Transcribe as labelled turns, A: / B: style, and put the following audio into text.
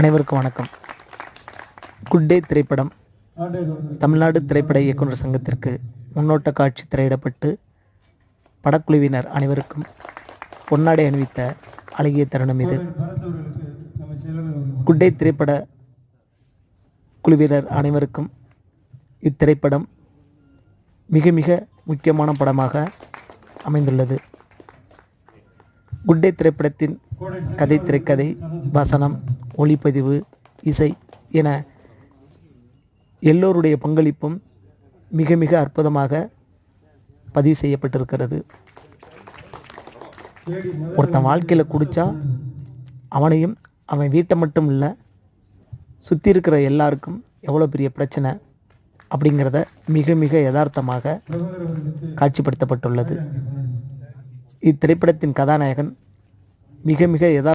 A: அனைவருக்கும் வணக்கம். Good day திரைப்படம் தமிழ்நாடு திரைப்பட இயக்குனர் சங்கத்திற்கு முன்னோட்ட காட்சி திரையிடப்பட்டு படக்குழுவினர் அனைவருக்கும் பொன்னாடை அணிவித்த அழகிய தருணம் இது. குட் டே திரைப்பட குழுவினர் அனைவருக்கும் இத்திரைப்படம் மிக மிக முக்கியமான படமாக அமைந்துள்ளது. குட் டே திரைப்படத்தின் கதை, திரைக்கதை, வசனம், ஒளிப்பதிவு, இசை என எல்லோருடைய பங்களிப்பும் மிக மிக அற்புதமாக பதிவு செய்யப்பட்டிருக்கிறது. ஒருத்தன் வாழ்க்கையில் குடித்தா அவனையும் அவன் வீட்டை மட்டும் இல்லை, சுற்றி இருக்கிற எல்லாருக்கும் எவ்வளோ பெரிய பிரச்சனை அப்படிங்கிறத மிக மிக யதார்த்தமாக காட்சிப்படுத்தப்பட்டுள்ளது. இத்திரைப்படத்தின் கதாநாயகன் மிக மிக